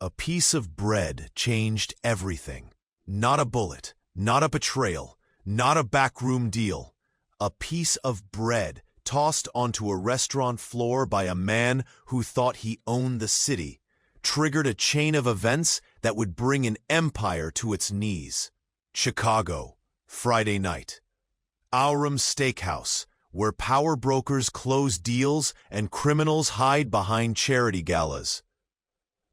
A piece of bread changed everything. Not a bullet, not a betrayal, not a backroom deal. A piece of bread tossed onto a restaurant floor by a man who thought he owned the city triggered a chain of events that would bring an empire to its knees. Chicago, Friday night. Aurum Steakhouse, where power brokers close deals and criminals hide behind charity galas.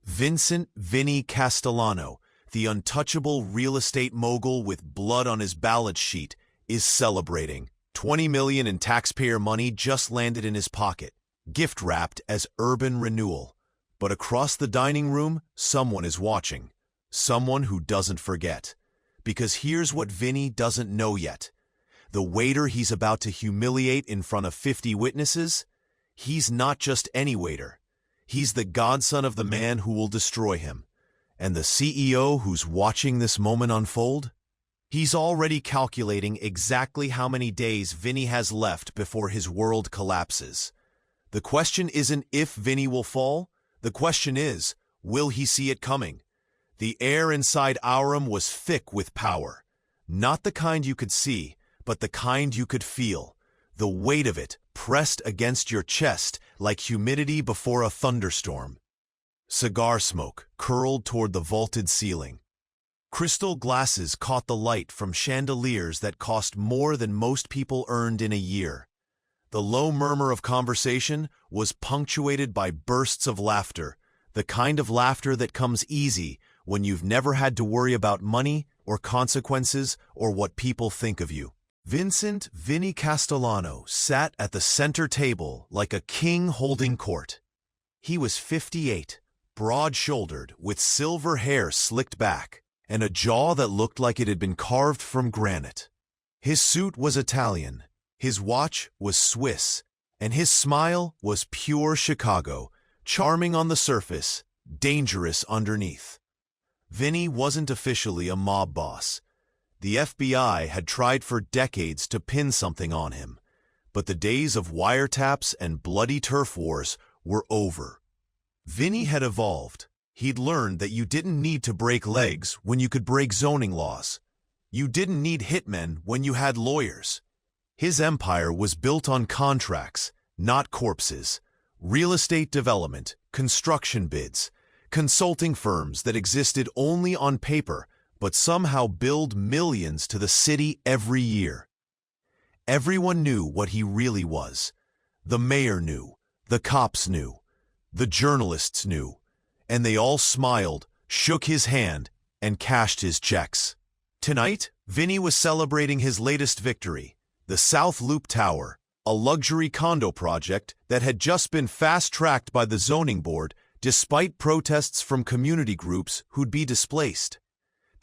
Vincent "Vinny" Castellano, the untouchable real estate mogul with blood on his balance sheet, is celebrating. $20 million in taxpayer money just landed in his pocket, gift-wrapped as urban renewal. But across the dining room, someone is watching. Someone who doesn't forget. Because here's what Vinny doesn't know yet. The waiter he's about to humiliate in front of 50 witnesses, he's not just any waiter. He's the godson of the man who will destroy him. And the CEO who's watching this moment unfold? He's already calculating exactly how many days Vinny has left before his world collapses. The question isn't if Vinny will fall. The question is, will he see it coming? The air inside Aurum was thick with power. Not the kind you could see, but the kind you could feel. The weight of it pressed against your chest like humidity before a thunderstorm. Cigar smoke curled toward the vaulted ceiling. Crystal glasses caught the light from chandeliers that cost more than most people earned in a year. The low murmur of conversation was punctuated by bursts of laughter, the kind of laughter that comes easy when you've never had to worry about money or consequences or what people think of you. Vincent "Vinny" Castellano sat at the center table like a king holding court. He was 58, broad-shouldered, with silver hair slicked back, and a jaw that looked like it had been carved from granite. His suit was Italian, his watch was Swiss, and his smile was pure Chicago, charming on the surface, dangerous underneath. Vinny wasn't officially a mob boss. The FBI had tried for decades to pin something on him, but the days of wiretaps and bloody turf wars were over. Vinny had evolved. He'd learned that you didn't need to break legs when you could break zoning laws. You didn't need hitmen when you had lawyers. His empire was built on contracts, not corpses. Real estate development, construction bids, consulting firms that existed only on paper but somehow billed millions to the city every year. Everyone knew what he really was. The mayor knew, the cops knew, the journalists knew, and they all smiled, shook his hand, and cashed his checks. Tonight, Vinny was celebrating his latest victory, the South Loop Tower, a luxury condo project that had just been fast-tracked by the zoning board despite protests from community groups who'd be displaced.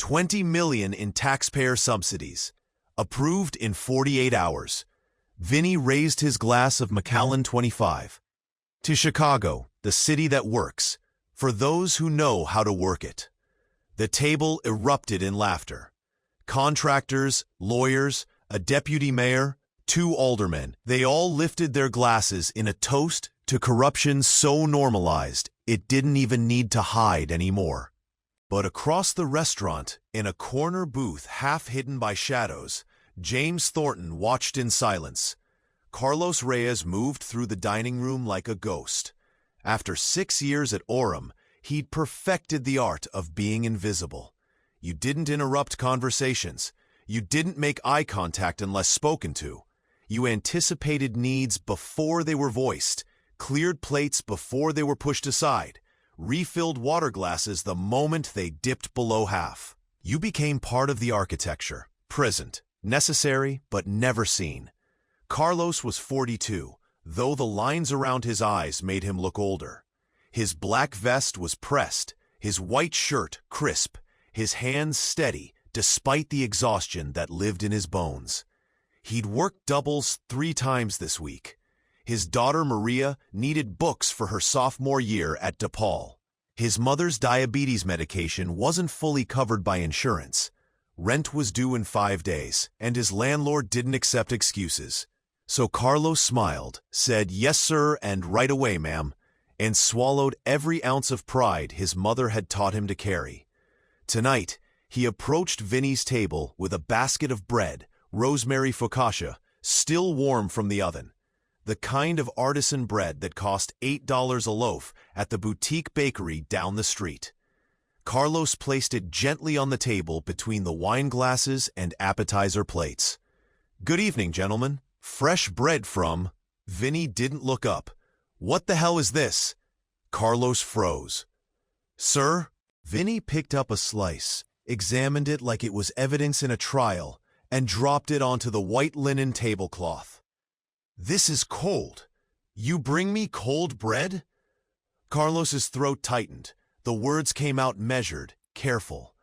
$20 million in taxpayer subsidies, approved in 48 hours. Vinny raised his glass of Macallan 25. To Chicago, the city that works, for those who know how to work it. The table erupted in laughter. Contractors, lawyers, a deputy mayor, 2 aldermen, they all lifted their glasses in a toast to corruption so normalized it didn't even need to hide anymore. But across the restaurant, in a corner booth half hidden by shadows, James Thornton watched in silence. Carlos Reyes moved through the dining room like a ghost. After 6 years at Aurum, he'd perfected the art of being invisible. You didn't interrupt conversations. You didn't make eye contact unless spoken to. You anticipated needs before they were voiced, cleared plates before they were pushed aside, refilled water glasses the moment they dipped below half. You became part of the architecture, present, necessary, but never seen. Carlos was 42, though the lines around his eyes made him look older. His black vest was pressed, his white shirt crisp, his hands steady despite the exhaustion that lived in his bones. He'd worked doubles 3 times this week. His daughter Maria needed books for her sophomore year at DePaul. His mother's diabetes medication wasn't fully covered by insurance. Rent was due in 5 days, and his landlord didn't accept excuses. So Carlos smiled, said, "Yes, sir, and right away, ma'am," and swallowed every ounce of pride his mother had taught him to carry. Tonight, he approached Vinny's table with a basket of bread, rosemary focaccia, still warm from the oven. The kind of artisan bread that cost $8 a loaf at the boutique bakery down the street. Carlos placed it gently on the table between the wine glasses and appetizer plates. "Good evening, gentlemen. Fresh bread from—" Vinny didn't look up. "What the hell is this?" Carlos froze. "Sir?" Vinny picked up a slice, examined it like it was evidence in a trial, and dropped it onto the white linen tablecloth. "This is cold. You bring me cold bread?" Carlos's throat tightened. The words came out measured, careful.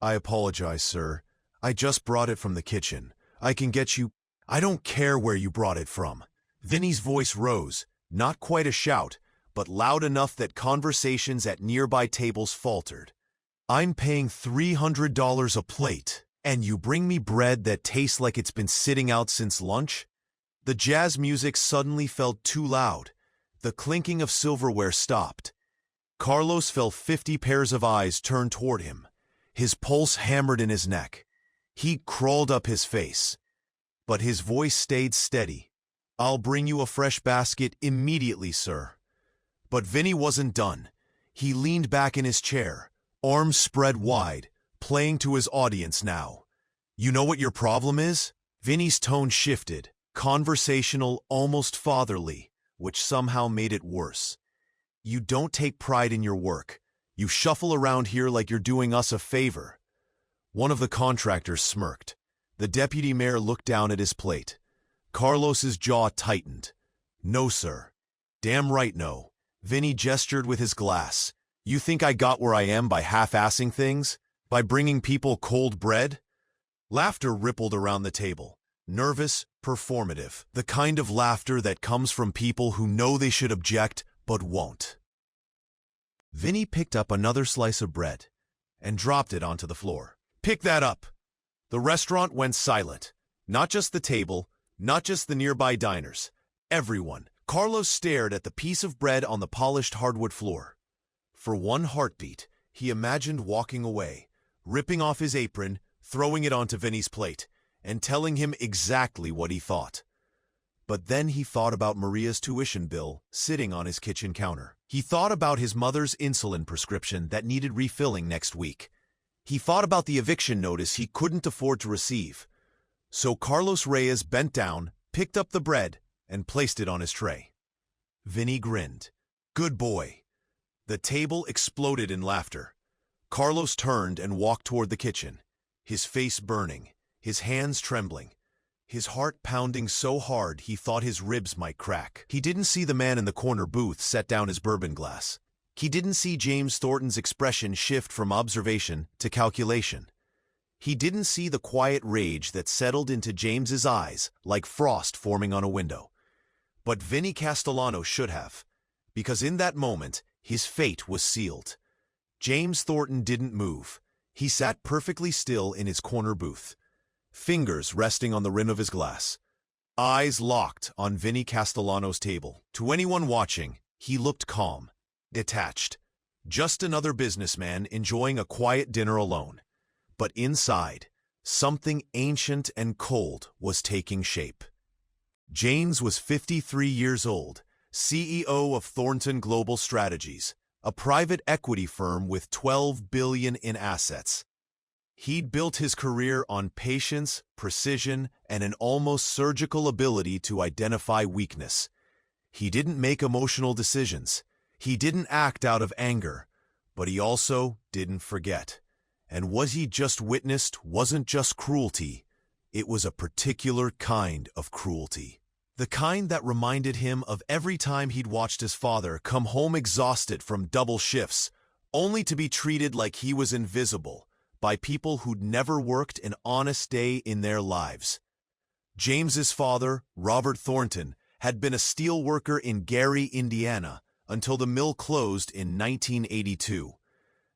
"I apologize, sir. I just brought it from the kitchen. I can get you—" "I don't care where you brought it from." Vinny's voice rose, not quite a shout, but loud enough that conversations at nearby tables faltered. "I'm paying $300 a plate, and you bring me bread that tastes like it's been sitting out since lunch?" The jazz music suddenly felt too loud. The clinking of silverware stopped. Carlos felt 50 pairs of eyes turn toward him. His pulse hammered in his neck. Heat crawled up his face. But his voice stayed steady. "I'll bring you a fresh basket immediately, sir." But Vinny wasn't done. He leaned back in his chair, arms spread wide, playing to his audience now. "You know what your problem is?" Vinny's tone shifted, conversational, almost fatherly, which somehow made it worse. "You don't take pride in your work. You shuffle around here like you're doing us a favor." One of the contractors smirked. The deputy mayor looked down at his plate. Carlos's jaw tightened. "No, sir." "Damn right no." Vinny gestured with his glass. "You think I got where I am by half-assing things? By bringing people cold bread?" Laughter rippled around the table. Nervous, performative. The kind of laughter that comes from people who know they should object, but won't. Vinny picked up another slice of bread and dropped it onto the floor. "Pick that up!" The restaurant went silent. Not just the table, not just the nearby diners. Everyone. Carlos stared at the piece of bread on the polished hardwood floor. For one heartbeat, he imagined walking away, ripping off his apron, throwing it onto Vinny's plate, and telling him exactly what he thought. But then he thought about Maria's tuition bill sitting on his kitchen counter. He thought about his mother's insulin prescription that needed refilling next week. He thought about the eviction notice he couldn't afford to receive. So Carlos Reyes bent down, picked up the bread, and placed it on his tray. Vinny grinned. "Good boy." The table exploded in laughter. Carlos turned and walked toward the kitchen, his face burning, his hands trembling, his heart pounding so hard he thought his ribs might crack. He didn't see the man in the corner booth set down his bourbon glass. He didn't see James Thornton's expression shift from observation to calculation. He didn't see the quiet rage that settled into James's eyes like frost forming on a window. But Vinny Castellano should have, because in that moment, his fate was sealed. James Thornton didn't move. He sat perfectly still in his corner booth, fingers resting on the rim of his glass, eyes locked on Vinny Castellano's table. To anyone watching, he looked calm, detached, just another businessman enjoying a quiet dinner alone. But inside, something ancient and cold was taking shape. James was 53 years old, CEO of Thornton Global Strategies, a private equity firm with $12 billion in assets. He'd built his career on patience, precision, and an almost surgical ability to identify weakness. He didn't make emotional decisions. He didn't act out of anger, but he also didn't forget. And what he just witnessed wasn't just cruelty. It was a particular kind of cruelty. The kind that reminded him of every time he'd watched his father come home exhausted from double shifts, only to be treated like he was invisible by people who'd never worked an honest day in their lives. James's father, Robert Thornton, had been a steel worker in Gary, Indiana, until the mill closed in 1982.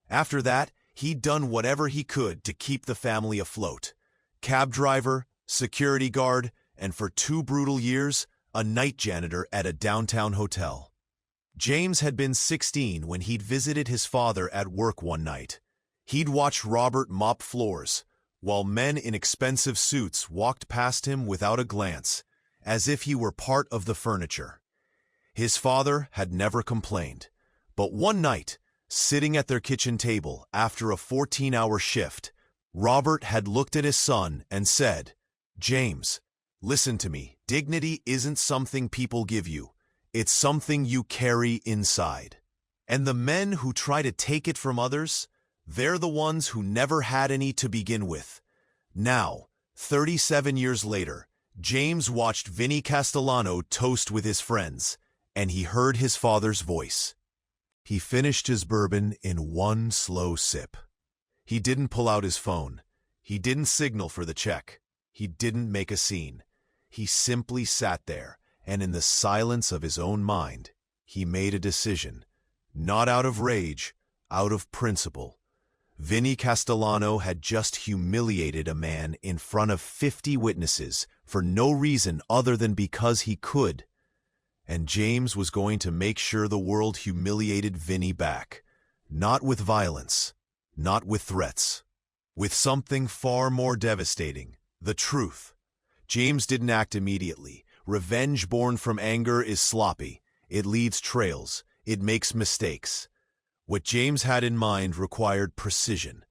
After that, he'd done whatever he could to keep the family afloat. Cab driver, security guard, and for 2 brutal years, a night janitor at a downtown hotel. James had been 16 when he'd visited his father at work one night. He'd watched Robert mop floors, while men in expensive suits walked past him without a glance, as if he were part of the furniture. His father had never complained, but one night, sitting at their kitchen table after a 14-hour shift, Robert had looked at his son and said, "James, listen to me. Dignity isn't something people give you. It's something you carry inside. And the men who try to take it from others, they're the ones who never had any to begin with." Now, 37 years later, James watched Vinny Castellano toast with his friends, and he heard his father's voice. He finished his bourbon in one slow sip. He didn't pull out his phone. He didn't signal for the check. He didn't make a scene. He simply sat there, and in the silence of his own mind, he made a decision. Not out of rage, out of principle. Vinny Castellano had just humiliated a man in front of 50 witnesses for no reason other than because he could. And James was going to make sure the world humiliated Vinny back. Not with violence, not with threats. With something far more devastating, the truth. James didn't act immediately. Revenge born from anger is sloppy. It leaves trails. It makes mistakes. What James had in mind required precision.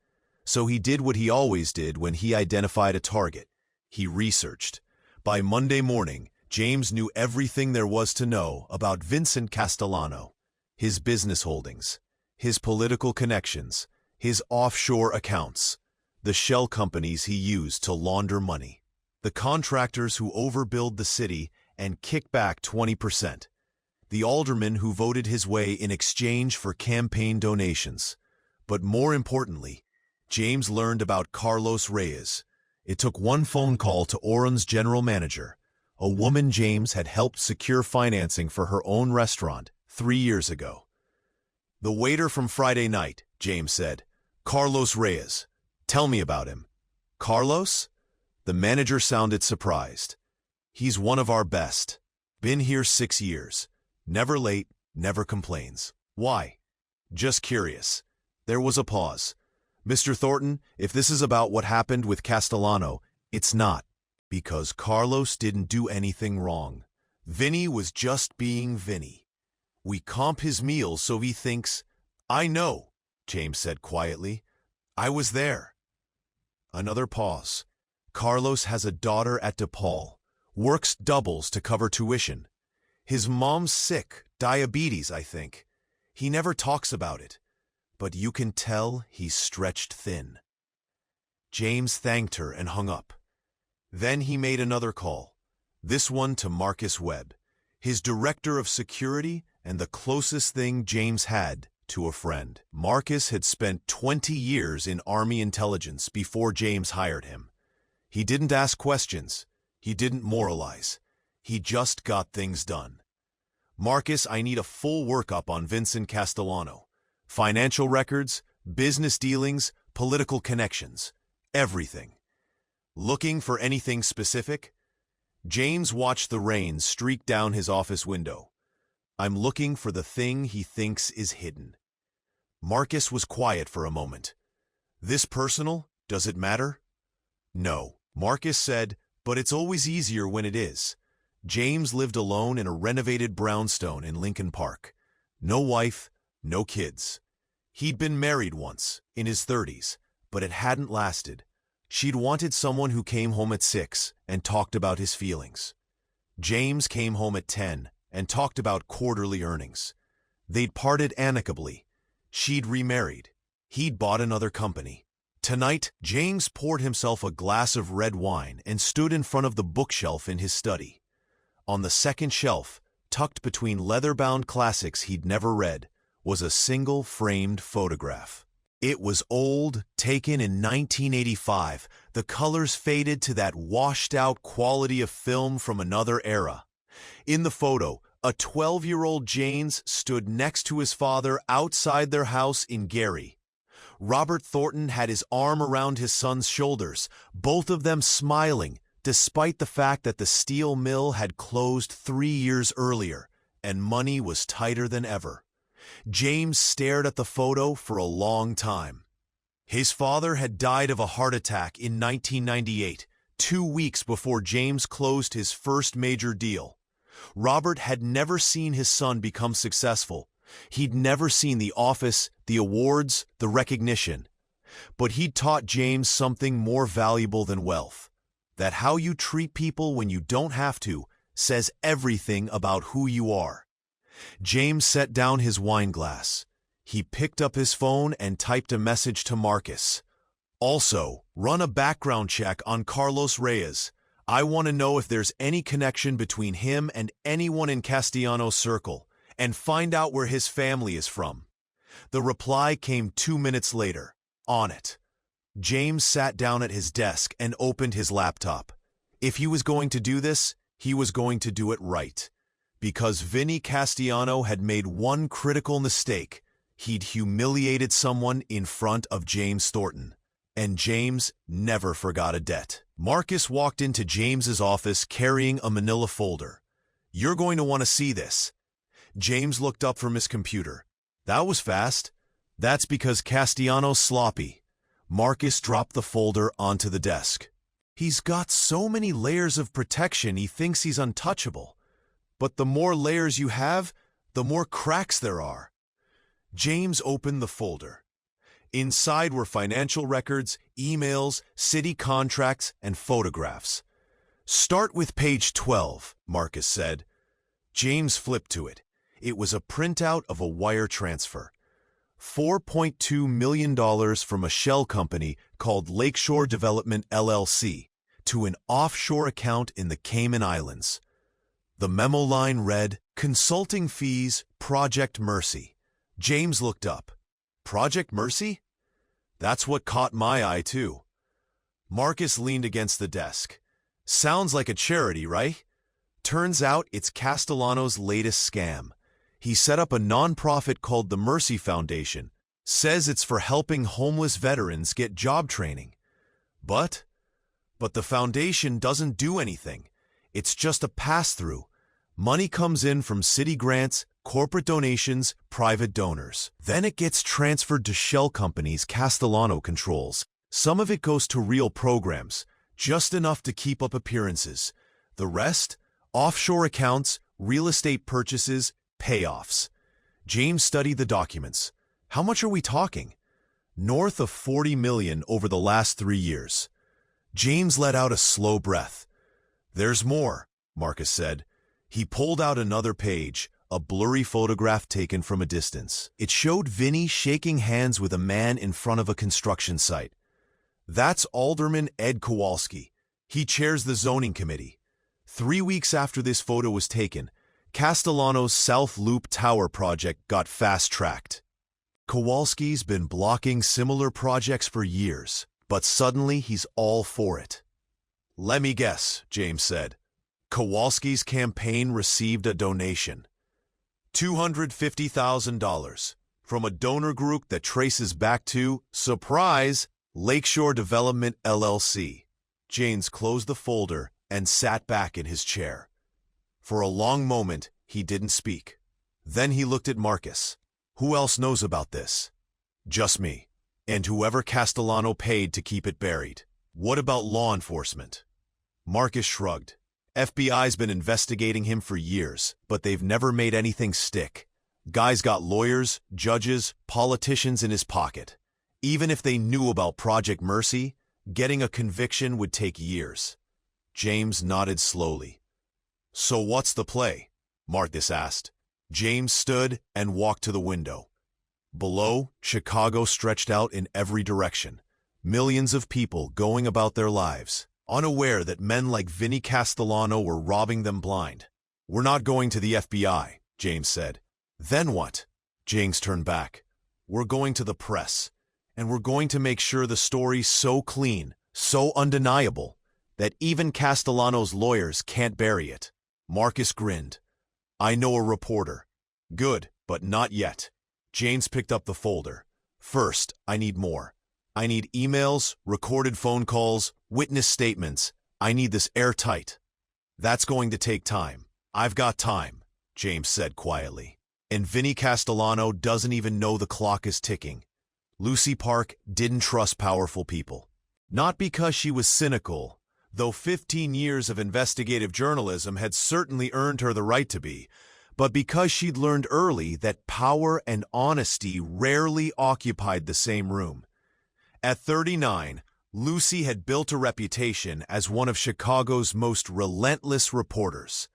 So he did what he always did when he identified a target. He researched. By Monday morning, James knew everything there was to know about Vincent Castellano, his business holdings, his political connections, his offshore accounts, the shell companies he used to launder money, the contractors who overbilled the city and kicked back 20%, the aldermen who voted his way in exchange for campaign donations. But more importantly, James learned about Carlos Reyes. It took one phone call to Oran's general manager, a woman James had helped secure financing for her own restaurant 3 years ago. "The waiter from Friday night," James said. "Carlos Reyes. Tell me about him." "Carlos?" The manager sounded surprised. "He's one of our best. Been here 6 years. Never late, never complains." "Why?" "Just curious." There was a pause. "Mr. Thornton, if this is about what happened with Castellano, it's not. Because Carlos didn't do anything wrong. Vinny was just being Vinny. We comp his meals so he thinks—" "I know," James said quietly. "I was there." Another pause. "Carlos has a daughter at DePaul. Works doubles to cover tuition. His mom's sick, diabetes, I think. He never talks about it. But you can tell he's stretched thin." James thanked her and hung up. Then he made another call, this one to Marcus Webb, his director of security and the closest thing James had to a friend. Marcus had spent 20 years in Army intelligence before James hired him. He didn't ask questions. He didn't moralize. He just got things done. "Marcus, I need a full workup on Vincent Castellano. Financial records, business dealings, political connections. Everything." "Looking for anything specific?" James watched the rain streak down his office window. "I'm looking for the thing he thinks is hidden." Marcus was quiet for a moment. "This personal? Does it matter?" "No," Marcus said, "but it's always easier when it is." James lived alone in a renovated brownstone in Lincoln Park. No wife, no kids. He'd been married once, in his 30s, but it hadn't lasted. She'd wanted someone who came home at 6 and talked about his feelings. James came home at 10 and talked about quarterly earnings. They'd parted amicably. She'd remarried. He'd bought another company. Tonight, James poured himself a glass of red wine and stood in front of the bookshelf in his study. On the second shelf, tucked between leather-bound classics he'd never read, was a single framed photograph. It was old, taken in 1985. The colors faded to that washed-out quality of film from another era. In the photo, a 12-year-old James stood next to his father outside their house in Gary. Robert Thornton had his arm around his son's shoulders, both of them smiling, despite the fact that the steel mill had closed 3 years earlier, and money was tighter than ever. James stared at the photo for a long time. His father had died of a heart attack in 1998, 2 weeks before James closed his first major deal. Robert had never seen his son become successful. He'd never seen the office, the awards, the recognition. But he'd taught James something more valuable than wealth. That how you treat people when you don't have to says everything about who you are. James set down his wine glass. He picked up his phone and typed a message to Marcus. Also, run a background check on Carlos Reyes. I want to know if there's any connection between him and anyone in Castellano's circle, and find out where his family is from. The reply came 2 minutes later. On it. James sat down at his desk and opened his laptop. If he was going to do this, he was going to do it right. Because Vinny Castellano had made one critical mistake. He'd humiliated someone in front of James Thornton. And James never forgot a debt. Marcus walked into James's office carrying a manila folder. You're going to want to see this. James looked up from his computer. That was fast. That's because Castellano's sloppy. Marcus dropped the folder onto the desk. He's got so many layers of protection he thinks he's untouchable. But the more layers you have, the more cracks there are. James opened the folder. Inside were financial records, emails, city contracts, and photographs. Start with page 12, Marcus said. James flipped to it. It was a printout of a wire transfer. $4.2 million from a shell company called Lakeshore Development LLC to an offshore account in the Cayman Islands. The memo line read, Consulting fees, Project Mercy. James looked up. Project Mercy? That's what caught my eye, too. Marcus leaned against the desk. Sounds like a charity, right? Turns out it's Castellano's latest scam. He set up a nonprofit called the Mercy Foundation. Says it's for helping homeless veterans get job training. But the foundation doesn't do anything. It's just a pass-through. Money comes in from city grants, corporate donations, private donors. Then it gets transferred to shell companies Castellano controls. Some of it goes to real programs, just enough to keep up appearances. The rest? Offshore accounts, real estate purchases, payoffs. James studied the documents. How much are we talking? North of 40 million over the last 3 years. James let out a slow breath. There's more, Marcus said. He pulled out another page, a blurry photograph taken from a distance. It showed Vinny shaking hands with a man in front of a construction site. That's Alderman Ed Kowalski. He chairs the zoning committee. 3 weeks after this photo was taken, Castellano's South Loop Tower project got fast-tracked. Kowalski's been blocking similar projects for years, but suddenly he's all for it. Let me guess, James said. Kowalski's campaign received a donation. $250,000 from a donor group that traces back to, surprise, Lakeshore Development LLC. James closed the folder and sat back in his chair. For a long moment, he didn't speak. Then he looked at Marcus. Who else knows about this? Just me. And whoever Castellano paid to keep it buried. What about law enforcement? Marcus shrugged. FBI's been investigating him for years, but they've never made anything stick. Guy's got lawyers, judges, politicians in his pocket. Even if they knew about Project Mercy, getting a conviction would take years. James nodded slowly. So what's the play? Marcus asked. James stood and walked to the window. Below, Chicago stretched out in every direction. Millions of people going about their lives, unaware that men like Vinny Castellano were robbing them blind. We're not going to the FBI, James said. Then what? James turned back. We're going to the press, and we're going to make sure the story's so clean, so undeniable, that even Castellano's lawyers can't bury it. Marcus grinned. I know a reporter. Good, but not yet. James picked up the folder. First, I need more. I need emails, recorded phone calls, witness statements. I need this airtight. That's going to take time. I've got time. James said quietly. And Vinny Castellano doesn't even know the clock is ticking. Lucy Park didn't trust powerful people. Not because she was cynical, though 15 years of investigative journalism had certainly earned her the right to be, but because she'd learned early that power and honesty rarely occupied the same room. At 39, Lucy had built a reputation as one of Chicago's most relentless reporters.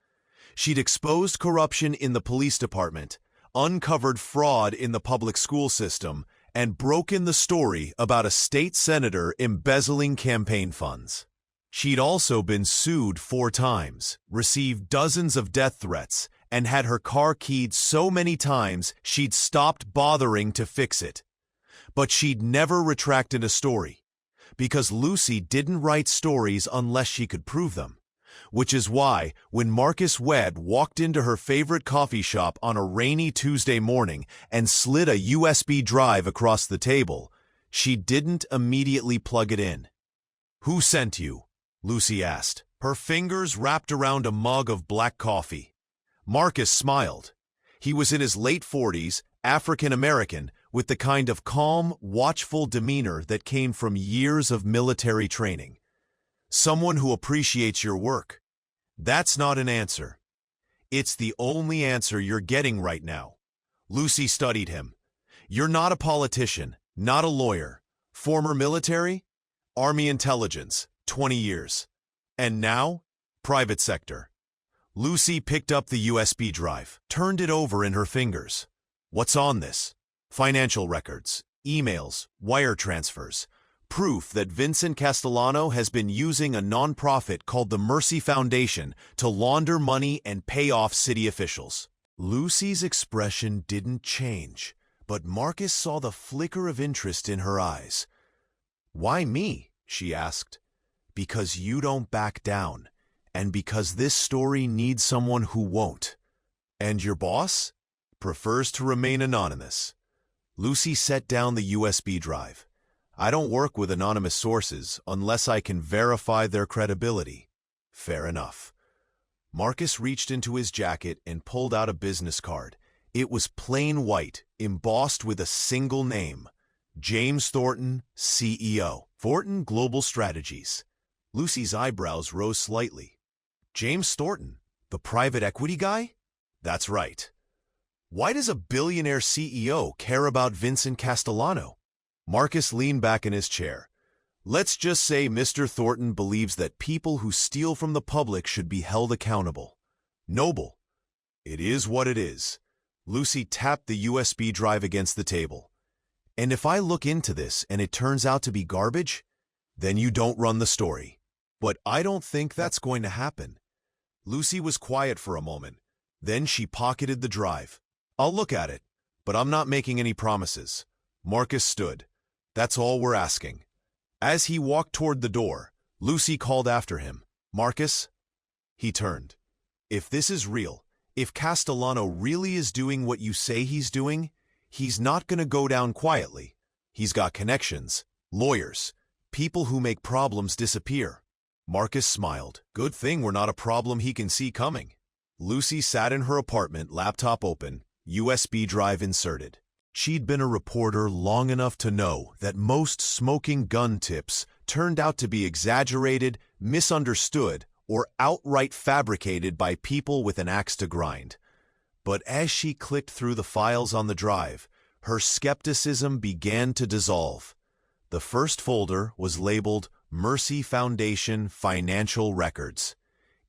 She'd exposed corruption in the police department, uncovered fraud in the public school system, and broken the story about a state senator embezzling campaign funds. She'd also been sued 4 times, received dozens of death threats, and had her car keyed so many times she'd stopped bothering to fix it. But she'd never retracted a story, because Lucy didn't write stories unless she could prove them. Which is why, when Marcus Webb walked into her favorite coffee shop on a rainy Tuesday morning and slid a USB drive across the table, she didn't immediately plug it in. "Who sent you?" Lucy asked, her fingers wrapped around a mug of black coffee. Marcus smiled. He was in his late 40s, African-American, with the kind of calm, watchful demeanor that came from years of military training. "Someone who appreciates your work." "That's not an answer. It's the only answer you're getting right now." Lucy studied him. "You're not a politician, not a lawyer. Former military? Army intelligence, 20 years. And now? Private sector." Lucy picked up the USB drive, turned it over in her fingers. "What's on this?" "Financial records, emails, wire transfers. Proof that Vincent Castellano has been using a nonprofit called the Mercy Foundation to launder money and pay off city officials." Lucy's expression didn't change, but Marcus saw the flicker of interest in her eyes. "Why me?" she asked. "Because you don't back down, and because this story needs someone who won't." "And your boss?" "Prefers to remain anonymous." Lucy set down the USB drive. "I don't work with anonymous sources unless I can verify their credibility." "Fair enough." Marcus reached into his jacket and pulled out a business card. It was plain white, embossed with a single name: James Thornton, CEO, Thornton Global Strategies. Lucy's eyebrows rose slightly. "James Thornton, the private equity guy?" "That's right." "Why does a billionaire CEO care about Vincent Castellano?" Marcus leaned back in his chair. "Let's just say Mr. Thornton believes that people who steal from the public should be held accountable." "Noble." "It is what it is." Lucy tapped the USB drive against the table. "And if I look into this and it turns out to be garbage, then you don't run the story." "But I don't think that's going to happen." Lucy was quiet for a moment. Then she pocketed the drive. "I'll look at it, but I'm not making any promises." Marcus stood. "That's all we're asking." As he walked toward the door, Lucy called after him, "Marcus?" He turned. "If this is real, if Castellano really is doing what you say he's doing, he's not going to go down quietly. He's got connections, lawyers, people who make problems disappear." Marcus smiled. "Good thing we're not a problem he can see coming." Lucy sat in her apartment, laptop open, USB drive inserted. She'd been a reporter long enough to know that most smoking gun tips turned out to be exaggerated, misunderstood, or outright fabricated by people with an axe to grind. But as she clicked through the files on the drive, her skepticism began to dissolve. The first folder was labeled Mercy Foundation Financial Records.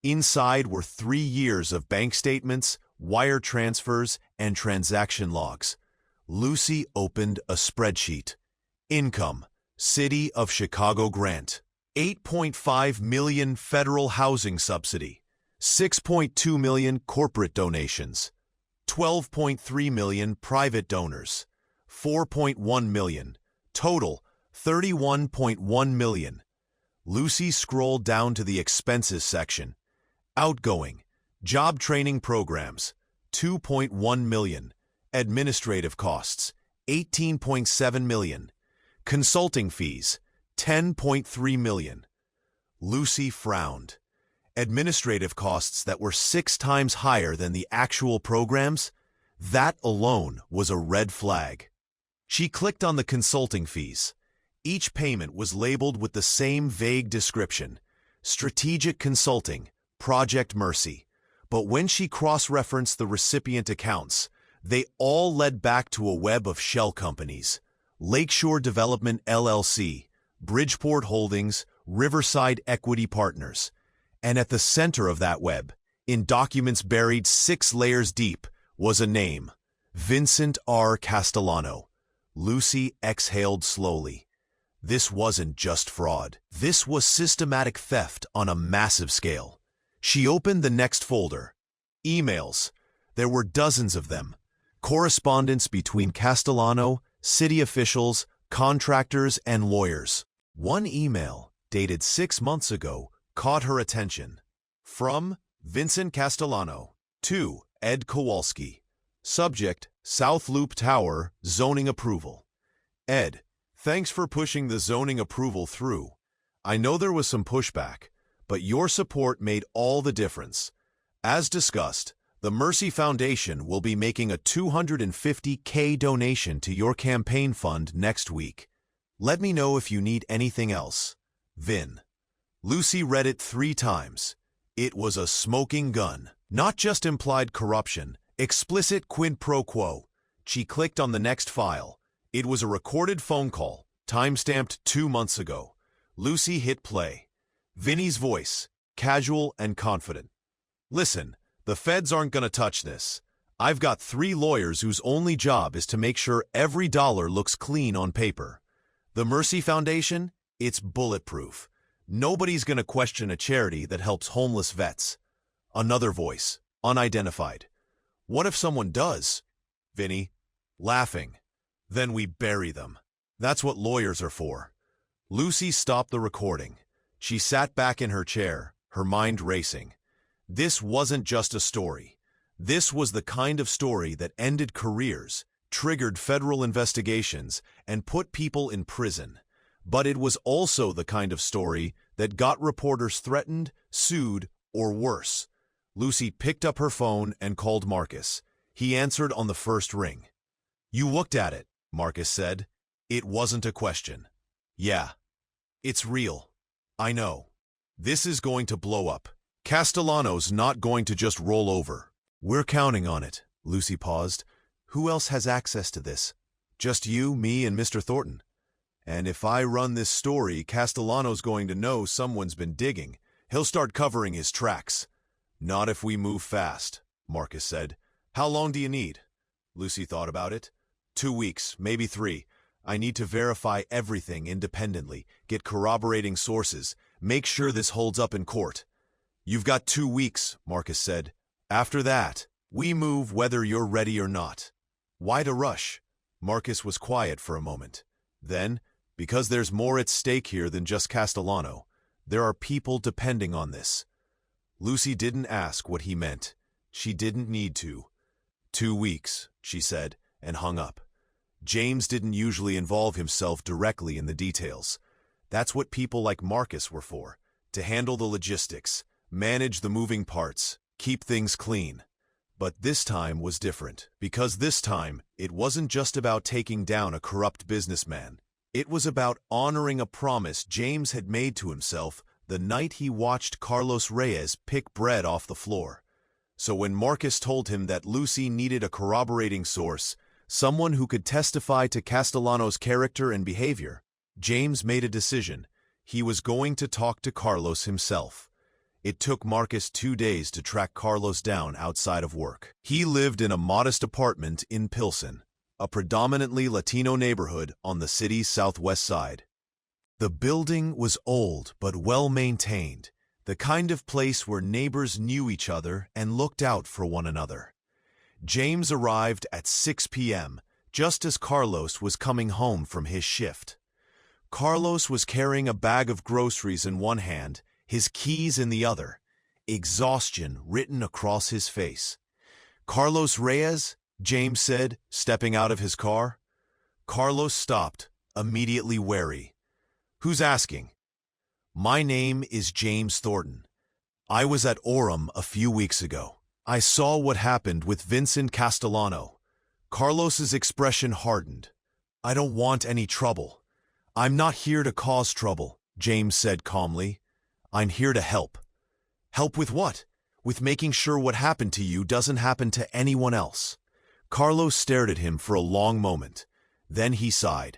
Inside were 3 years of bank statements, wire transfers, and transaction logs. Lucy opened a spreadsheet. Income: City of Chicago grant, $8.5 million federal housing subsidy, $6.2 million corporate donations, $12.3 million private donors, $4.1 million, total $31.1 million. Lucy scrolled down to the expenses section. Outgoing: job training programs, $2.1 million. Administrative costs, $18.7 million. Consulting fees, $10.3 million. Lucy frowned. Administrative costs that were 6 times higher than the actual programs? That alone was a red flag. She clicked on the consulting fees. Each payment was labeled with the same vague description: Strategic Consulting, Project Mercy. But when she cross-referenced the recipient accounts, they all led back to a web of shell companies: Lakeshore Development LLC, Bridgeport Holdings, Riverside Equity Partners. And at the center of that web, in documents buried 6 layers deep, was a name: Vincent R. Castellano. Lucy exhaled slowly. This wasn't just fraud. This was systematic theft on a massive scale. She opened the next folder. Emails. There were dozens of them. Correspondence between Castellano, city officials, contractors, and lawyers. One email, dated 6 months ago, caught her attention. From Vincent Castellano to Ed Kowalski. Subject: South Loop Tower, zoning approval. Ed, thanks for pushing the zoning approval through. I know there was some pushback, but your support made all the difference. As discussed, the Mercy Foundation will be making a $250K donation to your campaign fund next week. Let me know if you need anything else. Vin. Lucy read it 3 times. It was a smoking gun. Not just implied corruption, explicit quid pro quo. She clicked on the next file. It was a recorded phone call, time-stamped 2 months ago. Lucy hit play. Vinny's voice, casual and confident. Listen, the feds aren't gonna touch this. I've got 3 lawyers whose only job is to make sure every dollar looks clean on paper. The Mercy Foundation? It's bulletproof. Nobody's gonna question a charity that helps homeless vets. Another voice, unidentified. What if someone does? Vinny, laughing. Then we bury them. That's what lawyers are for. Lucy stopped the recording. She sat back in her chair, her mind racing. This wasn't just a story. This was the kind of story that ended careers, triggered federal investigations, and put people in prison. But it was also the kind of story that got reporters threatened, sued, or worse. Lucy picked up her phone and called Marcus. He answered on the first ring. You looked at it, Marcus said. It wasn't a question. Yeah. It's real. I know. This is going to blow up. Castellano's not going to just roll over. We're counting on it. Lucy paused. Who else has access to this? Just you, me, and Mr. Thornton. And if I run this story, Castellano's going to know someone's been digging. He'll start covering his tracks. Not if we move fast, Marcus said. How long do you need? Lucy thought about it. 2 weeks, maybe 3. I need to verify everything independently, get corroborating sources, make sure this holds up in court. You've got 2 weeks, Marcus said. After that, we move whether you're ready or not. Why to rush? Marcus was quiet for a moment. Then, because there's more at stake here than just Castellano, there are people depending on this. Lucy didn't ask what he meant. She didn't need to. 2 weeks, she said, and hung up. James didn't usually involve himself directly in the details. That's what people like Marcus were for, to handle the logistics, manage the moving parts, keep things clean. But this time was different, because this time it wasn't just about taking down a corrupt businessman. It was about honoring a promise James had made to himself the night he watched Carlos Reyes pick bread off the floor. So when Marcus told him that Lucy needed a corroborating source, someone who could testify to Castellano's character and behavior, James made a decision. He was going to talk to Carlos himself. It took Marcus 2 days to track Carlos down outside of work. He lived in a modest apartment in Pilsen, a predominantly Latino neighborhood on the city's southwest side. The building was old but well-maintained, the kind of place where neighbors knew each other and looked out for one another. James arrived at 6 p.m., just as Carlos was coming home from his shift. Carlos was carrying a bag of groceries in one hand, his keys in the other, exhaustion written across his face. Carlos Reyes? James said, stepping out of his car. Carlos stopped, immediately wary. Who's asking? My name is James Thornton. I was at Orem a few weeks ago. I saw what happened with Vincent Castellano. Carlos's expression hardened. I don't want any trouble. I'm not here to cause trouble, James said calmly. I'm here to help. Help with what? With making sure what happened to you doesn't happen to anyone else. Carlos stared at him for a long moment. Then he sighed.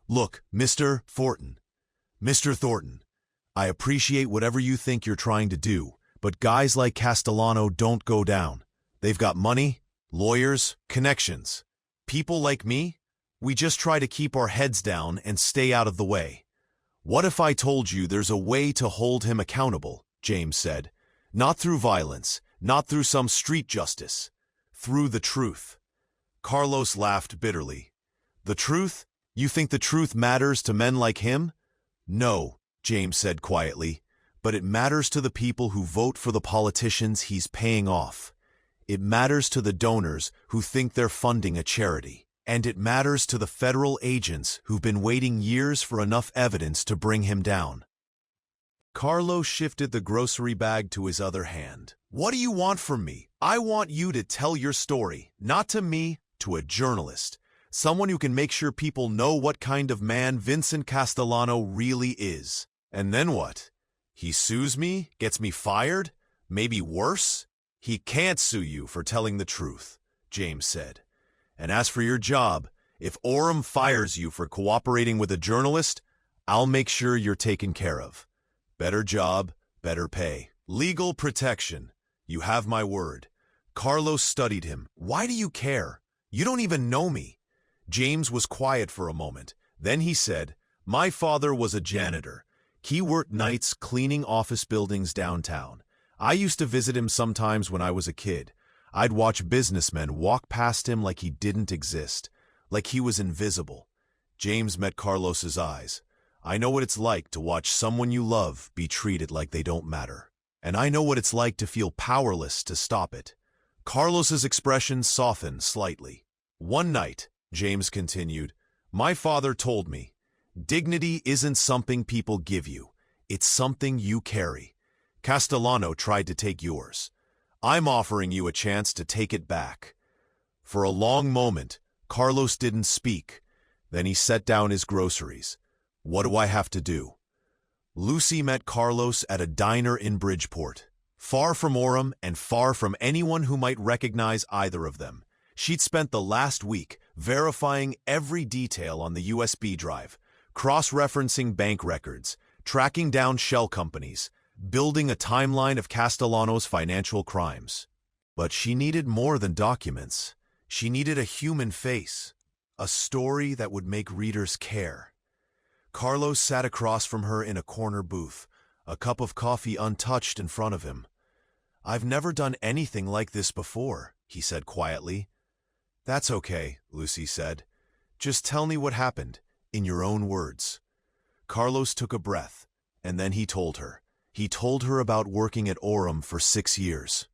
Look, Mr. Thornton. Mr. Thornton, I appreciate whatever you think you're trying to do, but guys like Castellano don't go down. They've got money, lawyers, connections. People like me, we just try to keep our heads down and stay out of the way. What if I told you there's a way to hold him accountable, James said. Not through violence, not through some street justice. Through the truth. Carlos laughed bitterly. The truth? You think the truth matters to men like him? No, James said quietly, but it matters to the people who vote for the politicians he's paying off. It matters to the donors who think they're funding a charity. And it matters to the federal agents who've been waiting years for enough evidence to bring him down. Carlos shifted the grocery bag to his other hand. What do you want from me? I want you to tell your story, not to me, to a journalist. Someone who can make sure people know what kind of man Vincent Castellano really is. And then what? He sues me? Gets me fired? Maybe worse? He can't sue you for telling the truth, James said. And as for your job, if Orem fires you for cooperating with a journalist, I'll make sure you're taken care of. Better job, better pay. Legal protection. You have my word. Carlos studied him. Why do you care? You don't even know me. James was quiet for a moment. Then he said, My father was a janitor. He worked nights cleaning office buildings downtown. I used to visit him sometimes when I was a kid. I'd watch businessmen walk past him like he didn't exist, like he was invisible. James met Carlos's eyes. I know what it's like to watch someone you love be treated like they don't matter. And I know what it's like to feel powerless to stop it. Carlos's expression softened slightly. One night, James continued, my father told me, dignity isn't something people give you. It's something you carry. Castellano tried to take yours. I'm offering you a chance to take it back. For a long moment, Carlos didn't speak. Then he set down his groceries. What do I have to do? Lucy met Carlos at a diner in Bridgeport. Far from Orem and far from anyone who might recognize either of them. She'd spent the last week verifying every detail on the USB drive, cross-referencing bank records, tracking down shell companies, building a timeline of Castellano's financial crimes. But she needed more than documents. She needed a human face, a story that would make readers care. Carlos sat across from her in a corner booth, a cup of coffee untouched in front of him. I've never done anything like this before, he said quietly. That's okay, Lucy said. Just tell me what happened, in your own words. Carlos took a breath, and then he told her. He told her about working at Orem for 6 years.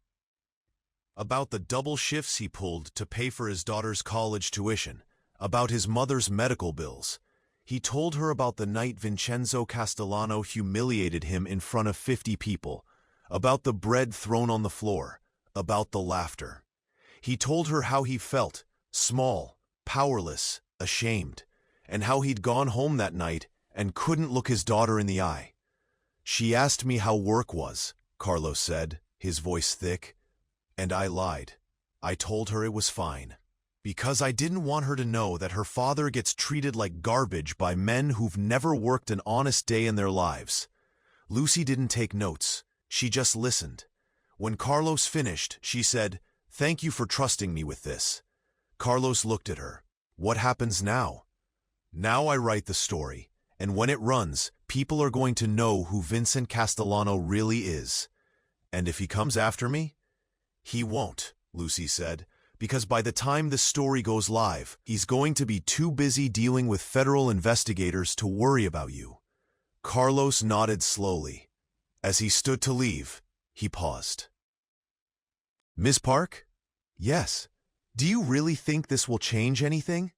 About the double shifts he pulled to pay for his daughter's college tuition, about his mother's medical bills. He told her about the night Vincenzo Castellano humiliated him in front of 50 people, about the bread thrown on the floor, about the laughter. He told her how he felt, small, powerless, ashamed, and how he'd gone home that night and couldn't look his daughter in the eye. She asked me how work was, Carlos said, his voice thick, and I lied. I told her it was fine. Because I didn't want her to know that her father gets treated like garbage by men who've never worked an honest day in their lives. Lucy didn't take notes. She just listened. When Carlos finished, she said, "Thank you for trusting me with this." Carlos looked at her. What happens now? Now I write the story, and when it runs, people are going to know who Vincent Castellano really is. And if he comes after me? He won't, Lucy said, because by the time the story goes live, he's going to be too busy dealing with federal investigators to worry about you. Carlos nodded slowly. As he stood to leave, he paused. Miss Park? Yes. Do you really think this will change anything?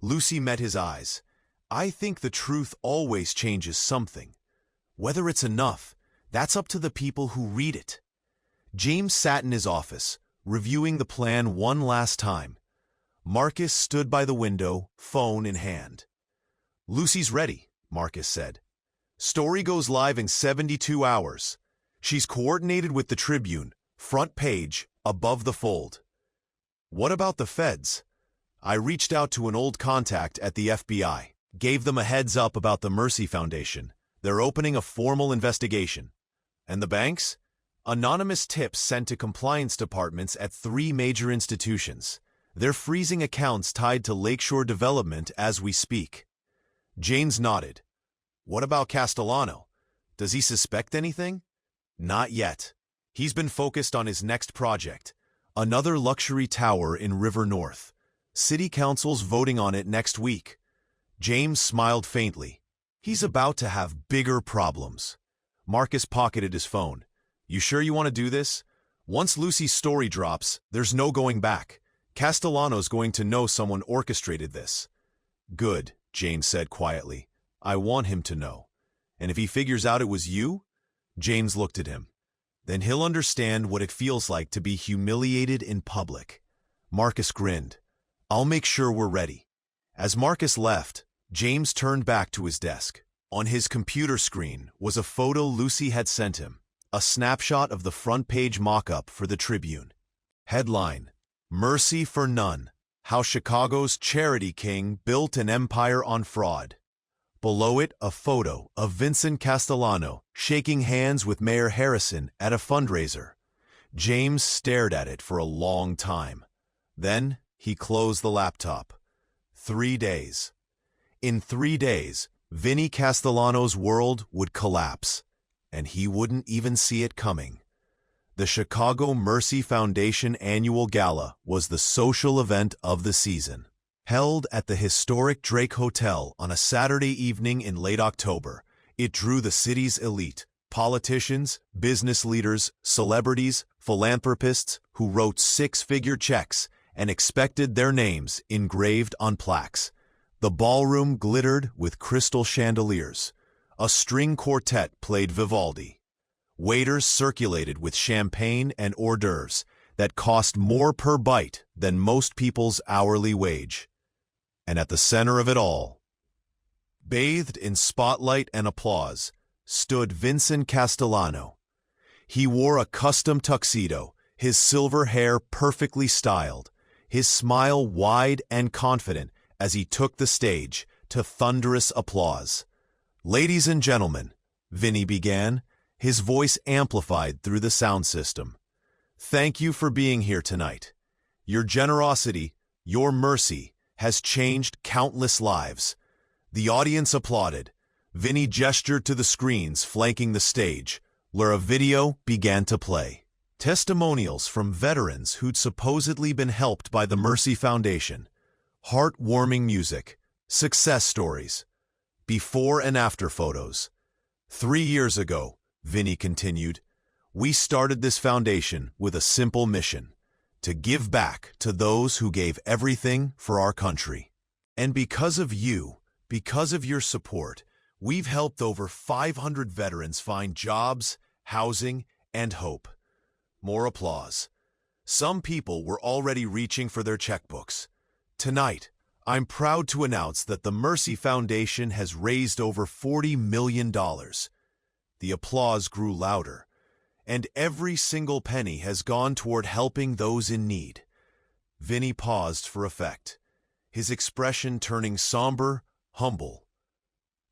Lucy met his eyes. I think the truth always changes something. Whether it's enough, That's up to the people who read it. James sat in his office, reviewing the plan one last time. Marcus stood by the window, phone in hand. "Lucy's ready," Marcus said. "Story goes live in 72 hours. She's coordinated with the Tribune, front page, above the fold." "What about the feds?" "I reached out to an old contact at the FBI, gave them a heads up about the Mercy Foundation. They're opening a formal investigation." "And the banks?" "Anonymous tips sent to compliance departments at 3 major institutions. They're freezing accounts tied to Lakeshore Development as we speak." James nodded. "What about Castellano? Does he suspect anything?" "Not yet. He's been focused on his next project, another luxury tower in River North. City Council's voting on it next week." James smiled faintly. He's about to have bigger problems. Marcus pocketed his phone. "You sure you want to do this? Once Lucy's story drops, there's no going back. Castellano's going to know someone orchestrated this." "Good," James said quietly. "I want him to know. And if he figures out it was you?" James looked at him. "Then he'll understand what it feels like to be humiliated in public." Marcus grinned. "I'll make sure we're ready." As Marcus left, James turned back to his desk. On his computer screen was a photo Lucy had sent him, a snapshot of the front-page mock-up for the Tribune. Headline: "Mercy for None. How Chicago's Charity King Built an Empire on Fraud." Below it, a photo of Vincent Castellano shaking hands with Mayor Harrison at a fundraiser. James stared at it for a long time. Then he closed the laptop. 3 days. In 3 days, Vinny Castellano's world would collapse, and he wouldn't even see it coming. The Chicago Mercy Foundation Annual Gala was the social event of the season. Held at the historic Drake Hotel on a Saturday evening in late October, it drew the city's elite, politicians, business leaders, celebrities, philanthropists who wrote 6-figure checks and expected their names engraved on plaques. The ballroom glittered with crystal chandeliers. A string quartet played Vivaldi. Waiters circulated with champagne and hors d'oeuvres that cost more per bite than most people's hourly wage. And at the center of it all, bathed in spotlight and applause, stood Vincent Castellano. He wore a custom tuxedo, his silver hair perfectly styled, his smile wide and confident as he took the stage to thunderous applause. "Ladies and gentlemen," Vinny began, his voice amplified through the sound system. "Thank you for being here tonight. Your generosity, your mercy, has changed countless lives." The audience applauded. Vinny gestured to the screens flanking the stage, where a video began to play. Testimonials from veterans who'd supposedly been helped by the Mercy Foundation. Heartwarming music, success stories, before and after photos. 3 years ago, Vinny continued, we started this foundation with a simple mission: to give back to those who gave everything for our country. And because of you, because of your support, we've helped over 500 veterans find jobs, housing, and hope. More applause. Some people were already reaching for their checkbooks. Tonight, I'm proud to announce that the Mercy Foundation has raised over $40 million. The applause grew louder, and every single penny has gone toward helping those in need. Vinny paused for effect, his expression turning somber, humble.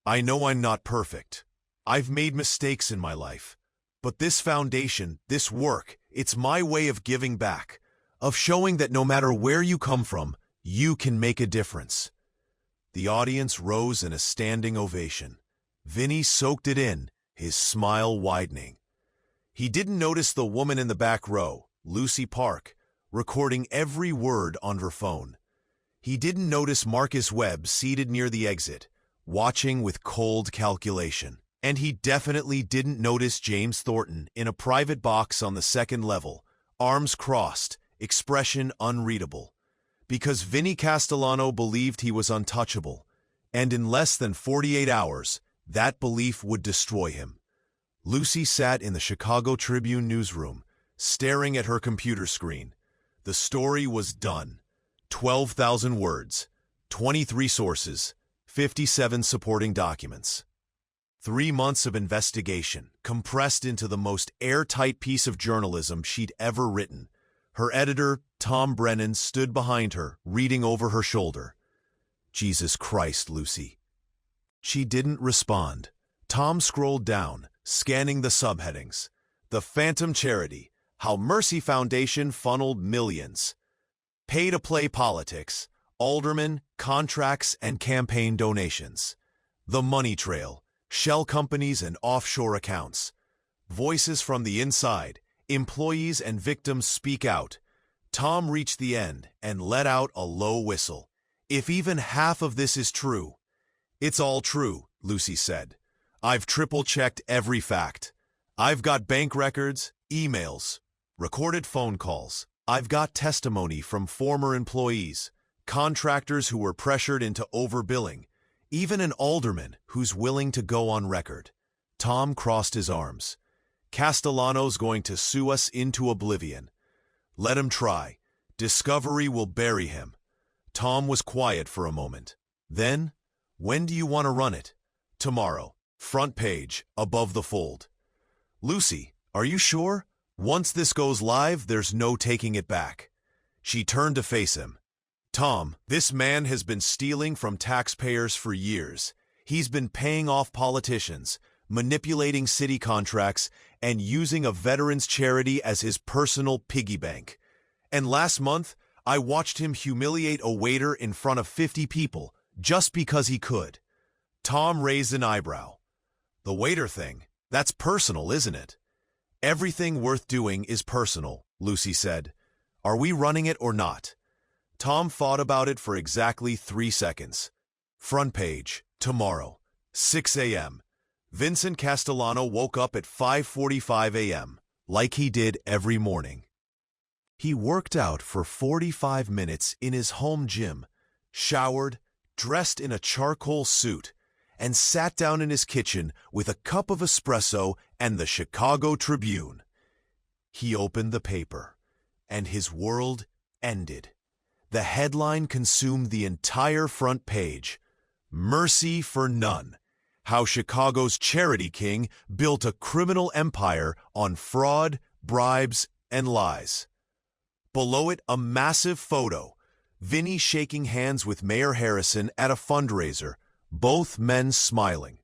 I know I'm not perfect. I've made mistakes in my life. But this foundation, this work, it's my way of giving back, of showing that no matter where you come from, you can make a difference. The audience rose in a standing ovation. Vinny soaked it in, his smile widening. He didn't notice the woman in the back row, Lucy Park, recording every word on her phone. He didn't notice Marcus Webb seated near the exit, watching with cold calculation. And he definitely didn't notice James Thornton in a private box on the second level, arms crossed, expression unreadable. Because Vinny Castellano believed he was untouchable, and in less than 48 hours, that belief would destroy him. Lucy sat in the Chicago Tribune newsroom, staring at her computer screen. The story was done. 12,000 words, 23 sources, 57 supporting documents. 3 months of investigation, compressed into the most airtight piece of journalism she'd ever written. Her editor, Tom Brennan, stood behind her, reading over her shoulder. Jesus Christ, Lucy. She didn't respond. Tom scrolled down, scanning the subheadings. The Phantom Charity, How Mercy Foundation Funneled Millions. Pay-to-play politics, aldermen, contracts, and campaign donations. The Money Trail, shell companies and offshore accounts. Voices from the inside, employees and victims speak out. Tom reached the end and let out a low whistle. If even half of this is true. It's all true, Lucy said. I've triple-checked every fact. I've got bank records, emails, recorded phone calls. I've got testimony from former employees, contractors who were pressured into overbilling, even an alderman who's willing to go on record. Tom crossed his arms. Castellano's going to sue us into oblivion. Let him try. Discovery will bury him. Tom was quiet for a moment. Then, when do you want to run it? Tomorrow. Front page, above the fold. Lucy, are you sure? Once this goes live, there's no taking it back. She turned to face him. Tom, this man has been stealing from taxpayers for years. He's been paying off politicians, manipulating city contracts, and using a veterans charity as his personal piggy bank. And last month, I watched him humiliate a waiter in front of 50 people just because he could. Tom raised an eyebrow. The waiter thing, that's personal, isn't it? Everything worth doing is personal, Lucy said. Are we running it or not? Tom thought about it for exactly 3 seconds. Front page, tomorrow, 6 a.m. Vincent Castellano woke up at 5:45 a.m., like he did every morning. He worked out for 45 minutes in his home gym, showered, dressed in a charcoal suit, and sat down in his kitchen with a cup of espresso and the Chicago Tribune. He opened the paper, and his world ended. The headline consumed the entire front page. Mercy for None. How Chicago's charity king built a criminal empire on fraud, bribes, and lies. Below it, a massive photo. Vinny shaking hands with Mayor Harrison at a fundraiser, both men smiling.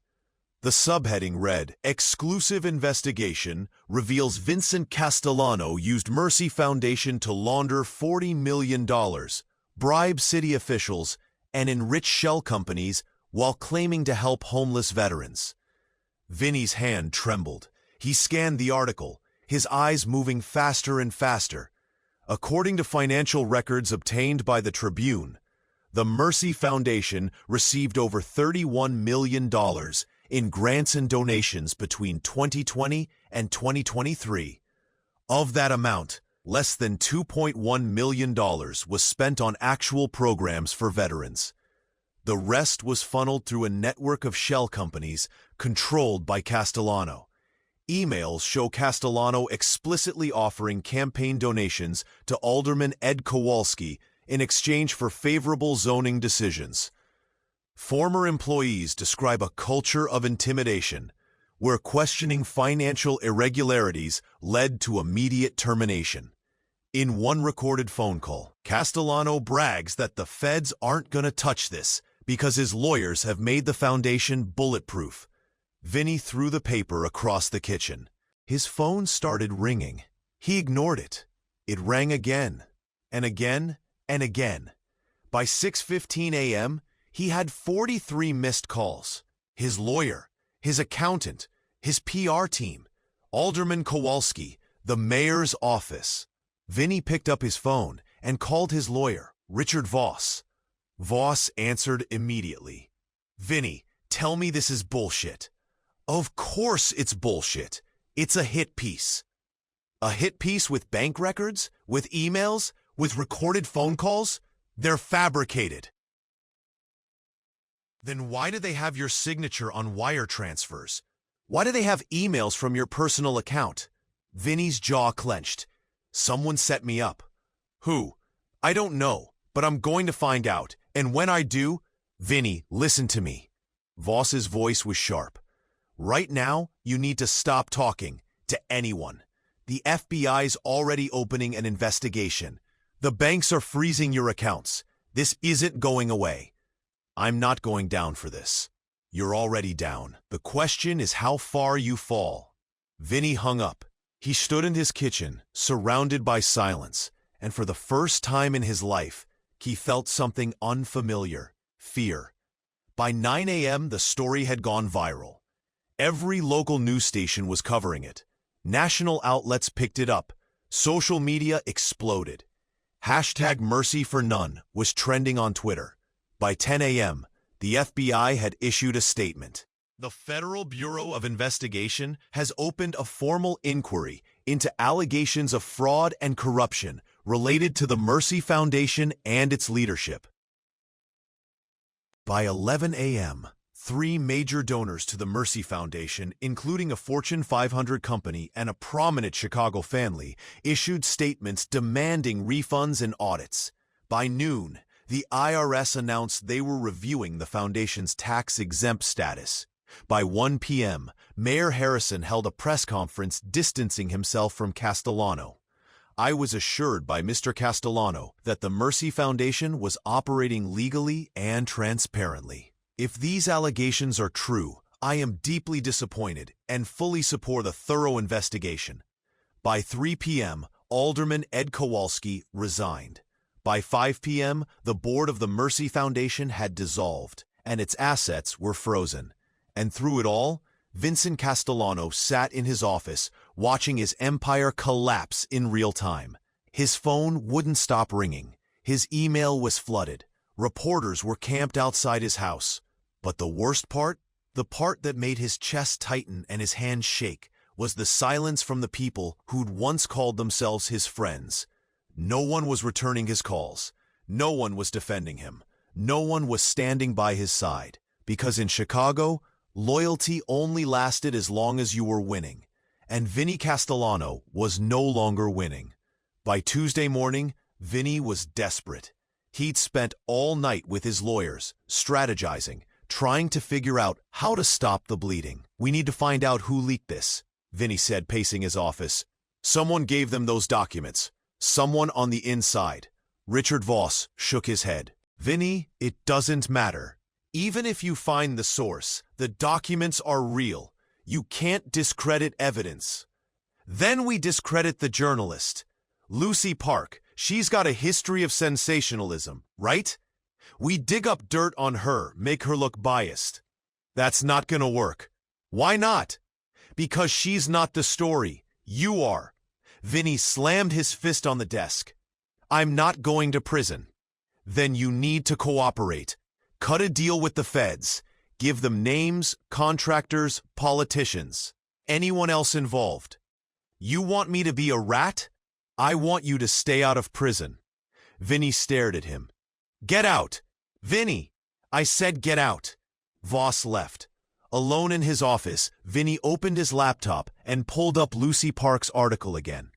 The subheading read, Exclusive Investigation Reveals Vincent Castellano Used Mercy Foundation to Launder $40 million, Bribe city officials, and enrich shell companies while claiming to help homeless veterans. Vinny's hand trembled. He scanned the article, his eyes moving faster and faster. According to financial records obtained by the Tribune, the Mercy Foundation received over $31 million in grants and donations between 2020 and 2023. Of that amount, less than $2.1 million was spent on actual programs for veterans. The rest was funneled through a network of shell companies controlled by Castellano. Emails show Castellano explicitly offering campaign donations to Alderman Ed Kowalski in exchange for favorable zoning decisions. Former employees describe a culture of intimidation, where questioning financial irregularities led to immediate termination. In one recorded phone call, Castellano brags that the feds aren't going to touch this because his lawyers have made the foundation bulletproof. Vinny threw the paper across the kitchen. His phone started ringing. He ignored it. It rang again, and again, and again. By 6:15 a.m., he had 43 missed calls. His lawyer, his accountant, his PR team, Alderman Kowalski, the mayor's office. Vinny picked up his phone and called his lawyer, Richard Voss. Voss answered immediately. Vinny, tell me this is bullshit. Of course it's bullshit. It's a hit piece. A hit piece with bank records, with emails, with recorded phone calls? They're fabricated. Then why do they have your signature on wire transfers? Why do they have emails from your personal account? Vinny's jaw clenched. Someone set me up. Who? I don't know, but I'm going to find out, and when I do, Vinny, listen to me. Voss's voice was sharp. Right now, you need to stop talking to anyone. The FBI's already opening an investigation. The banks are freezing your accounts. This isn't going away. I'm not going down for this. You're already down. The question is how far you fall. Vinny hung up. He stood in his kitchen, surrounded by silence, and for the first time in his life, he felt something unfamiliar: fear. By 9 a.m., the story had gone viral. Every local news station was covering it. National outlets picked it up. Social media exploded. #MercyForNone was trending on Twitter. By 10 a.m., the FBI had issued a statement. The Federal Bureau of Investigation has opened a formal inquiry into allegations of fraud and corruption related to the Mercy Foundation and its leadership. By 11 a.m., 3 major donors to the Mercy Foundation, including a Fortune 500 company and a prominent Chicago family, issued statements demanding refunds and audits. By noon, the IRS announced they were reviewing the foundation's tax-exempt status. By 1 p.m., Mayor Harrison held a press conference distancing himself from Castellano. I was assured by Mr. Castellano that the Mercy Foundation was operating legally and transparently. If these allegations are true, I am deeply disappointed and fully support a thorough investigation. By 3 p.m., Alderman Ed Kowalski resigned. By 5 p.m., the board of the Mercy Foundation had dissolved, and its assets were frozen. And through it all, Vincent Castellano sat in his office, watching his empire collapse in real time. His phone wouldn't stop ringing. His email was flooded. Reporters were camped outside his house. But the worst part, the part that made his chest tighten and his hands shake, was the silence from the people who'd once called themselves his friends. No one was returning his calls. No one was defending him. No one was standing by his side. Because in Chicago, loyalty only lasted as long as you were winning. And Vinny Castellano was no longer winning. By Tuesday morning, Vinny was desperate. He'd spent all night with his lawyers, strategizing, trying to figure out how to stop the bleeding. We need to find out who leaked this, Vinny said, pacing his office. Someone gave them those documents. Someone on the inside. Richard Voss shook his head. Vinny, it doesn't matter. Even if you find the source, the documents are real. You can't discredit evidence. Then we discredit the journalist. Lucy Park, she's got a history of sensationalism, right? We dig up dirt on her, make her look biased. That's not gonna work. Why not? Because she's not the story. You are. Vinny slammed his fist on the desk. I'm not going to prison. Then you need to cooperate. Cut a deal with the feds. Give them names, contractors, politicians, anyone else involved. You want me to be a rat? I want you to stay out of prison. Vinny stared at him. Get out! Vinny! I said get out. Voss left. Alone in his office, Vinny opened his laptop and pulled up Lucy Park's article again.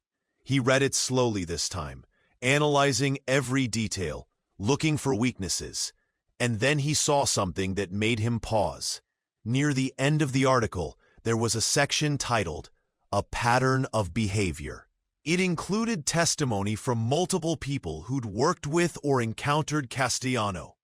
He read it slowly this time, analyzing every detail, looking for weaknesses. And then he saw something that made him pause. Near the end of the article, there was a section titled, A Pattern of Behavior. It included testimony from multiple people who'd worked with or encountered Castellano,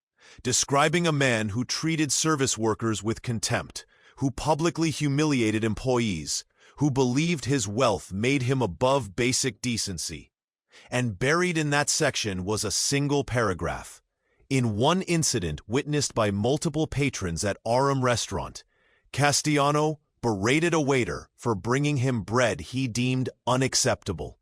describing a man who treated service workers with contempt, who publicly humiliated employees, who believed his wealth made him above basic decency. And buried in that section was a single paragraph. In one incident witnessed by multiple patrons at Aram Restaurant, Castellano berated a waiter for bringing him bread he deemed unacceptable,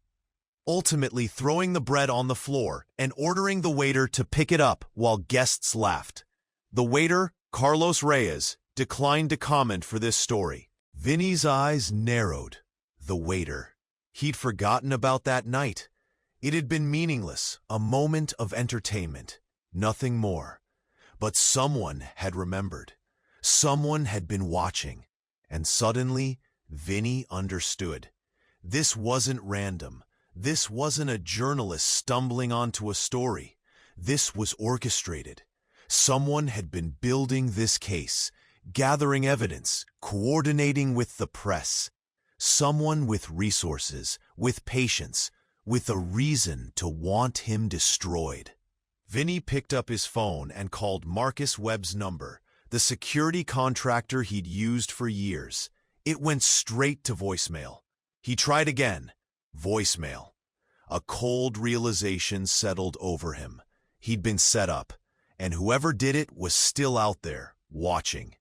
ultimately throwing the bread on the floor and ordering the waiter to pick it up while guests laughed. The waiter, Carlos Reyes, declined to comment for this story. Vinny's eyes narrowed. The waiter. He'd forgotten about that night. It had been meaningless, a moment of entertainment. Nothing more. But someone had remembered. Someone had been watching. And suddenly, Vinny understood. This wasn't random. This wasn't a journalist stumbling onto a story. This was orchestrated. Someone had been building this case, gathering evidence, coordinating with the press. Someone with resources, with patience, with a reason to want him destroyed. Vinny picked up his phone and called Marcus Webb's number, the security contractor he'd used for years. It went straight to voicemail. He tried again. Voicemail. A cold realization settled over him. He'd been set up, and whoever did it was still out there, watching.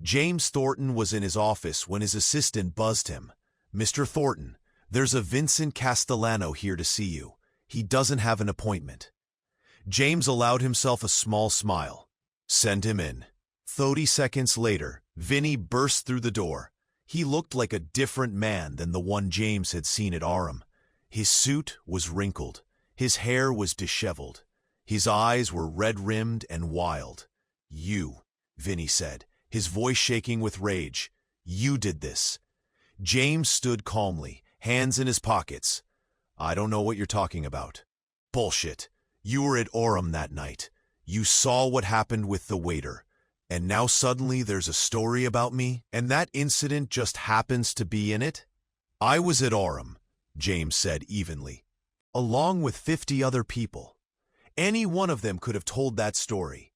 James Thornton was in his office when his assistant buzzed him. "Mr. Thornton, there's a Vincent Castellano here to see you. He doesn't have an appointment." James allowed himself a small smile. "Send him in." 30 seconds later, Vinny burst through the door. He looked like a different man than the one James had seen at Aram. His suit was wrinkled. His hair was disheveled. His eyes were red-rimmed and wild. "You," Vinny said, his voice shaking with rage. "You did this." James stood calmly, hands in his pockets. "I don't know what you're talking about." "Bullshit. You were at Orem that night. You saw what happened with the waiter. And now suddenly there's a story about me, and that incident just happens to be in it?" "I was at Orem," James said evenly, "along with 50 other people. Any one of them could have told that story.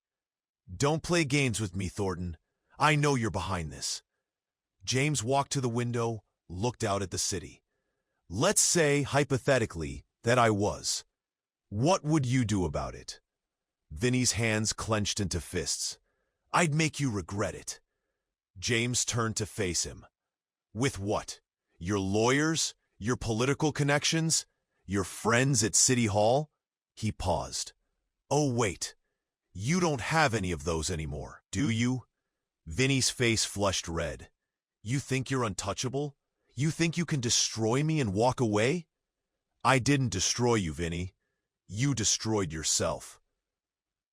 Don't play games with me, Thornton. I know you're behind this." James walked to the window, looked out at the city. "Let's say, hypothetically, that I was. What would you do about it?" Vinny's hands clenched into fists. "I'd make you regret it." James turned to face him. "With what? Your lawyers? Your political connections? Your friends at City Hall?" He paused. "Oh, wait. You don't have any of those anymore, do you?" Vinny's face flushed red. "You think you're untouchable? You think you can destroy me and walk away?" "I didn't destroy you, Vinny. You destroyed yourself."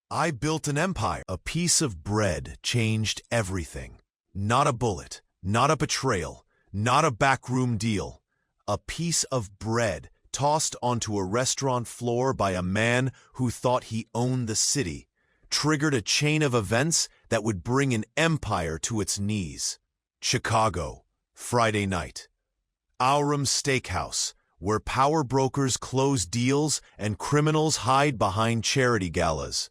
"I built an empire." A piece of bread changed everything. Not a bullet, not a betrayal, not a backroom deal. A piece of bread tossed onto a restaurant floor by a man who thought he owned the city, triggered a chain of events that would bring an empire to its knees. Chicago, Friday night. Auram's Steakhouse, where power brokers close deals and criminals hide behind charity galas.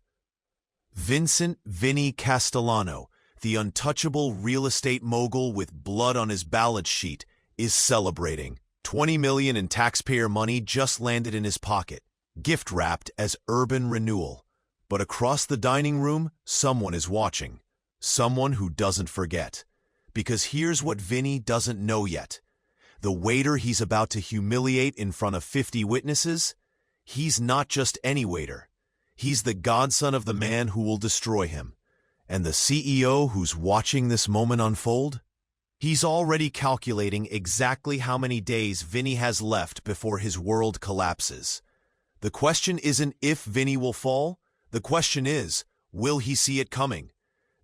Vincent "Vinny" Castellano, the untouchable real estate mogul with blood on his balance sheet, is celebrating. $20 million in taxpayer money just landed in his pocket, gift-wrapped as urban renewal. But across the dining room, someone is watching. Someone who doesn't forget. Because here's what Vinny doesn't know yet. The waiter he's about to humiliate in front of 50 witnesses, he's not just any waiter. He's the godson of the man who will destroy him. And the CEO who's watching this moment unfold? He's already calculating exactly how many days Vinny has left before his world collapses. The question isn't if Vinny will fall. The question is, will he see it coming?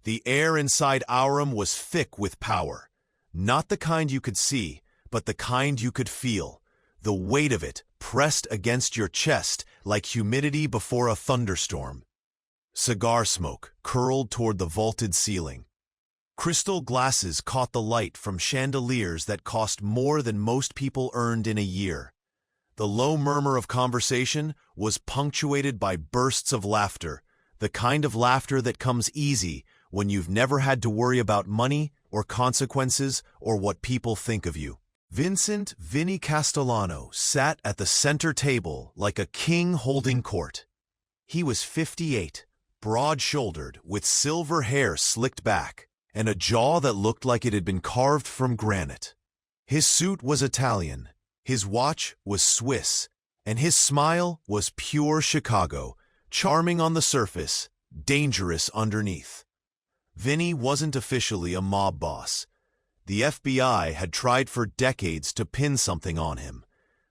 The air inside Auram was thick with power. Not the kind you could see, but the kind you could feel. The weight of it pressed against your chest like humidity before a thunderstorm. Cigar smoke curled toward the vaulted ceiling. Crystal glasses caught the light from chandeliers that cost more than most people earned in a year. The low murmur of conversation was punctuated by bursts of laughter, the kind of laughter that comes easy when you've never had to worry about money or consequences or what people think of you. Vincent "Vinny" Castellano sat at the center table like a king holding court. He was 58, broad-shouldered, with silver hair slicked back, and a jaw that looked like it had been carved from granite. His suit was Italian, his watch was Swiss, and his smile was pure Chicago, charming on the surface, dangerous underneath. Vinny wasn't officially a mob boss. The FBI had tried for decades to pin something on him,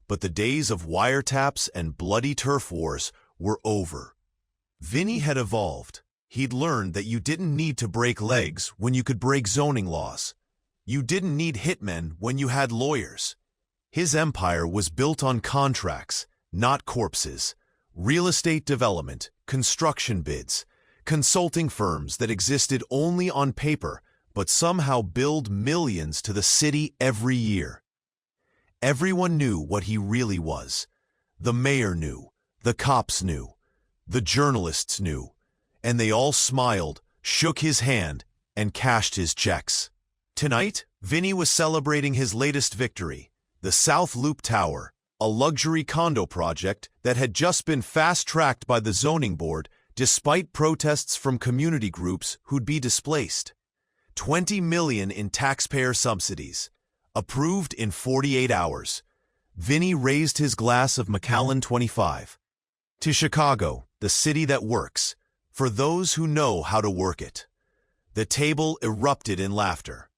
but the days of wiretaps and bloody turf wars were over. Vinny had evolved. He'd learned that you didn't need to break legs when you could break zoning laws. You didn't need hitmen when you had lawyers. His empire was built on contracts, not corpses. Real estate development, construction bids, consulting firms that existed only on paper but somehow billed millions to the city every year. Everyone knew what he really was. The mayor knew, the cops knew, the journalists knew, and they all smiled, shook his hand, and cashed his checks. Tonight, Vinny was celebrating his latest victory, the South Loop Tower, a luxury condo project that had just been fast-tracked by the zoning board despite protests from community groups who'd be displaced. $20 million in taxpayer subsidies, approved in 48 hours. Vinny raised his glass of Macallan 25. To Chicago, the city that works, for those who know how to work it. The table erupted in laughter.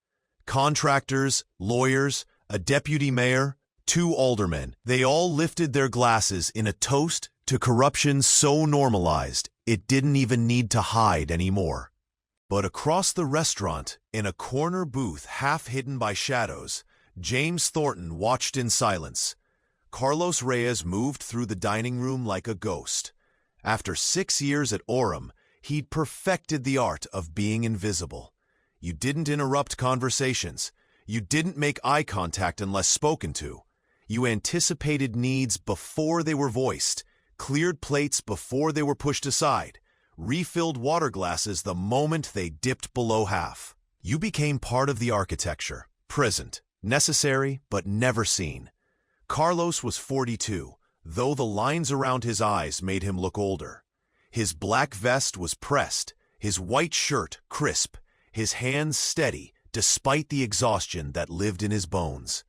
Contractors, lawyers, a deputy mayor, 2 aldermen, they all lifted their glasses in a toast to corruption so normalized it didn't even need to hide anymore. But across the restaurant, in a corner booth half hidden by shadows, James Thornton watched in silence. Carlos Reyes moved through the dining room like a ghost. After 6 years at Orem, he'd perfected the art of being invisible. You didn't interrupt conversations. You didn't make eye contact unless spoken to. You anticipated needs before they were voiced, cleared plates before they were pushed aside, refilled water glasses the moment they dipped below half. You became part of the architecture, present, necessary, but never seen. Carlos was 42, though the lines around his eyes made him look older. His black vest was pressed, his white shirt crisp, his hands steady despite the exhaustion that lived in his bones.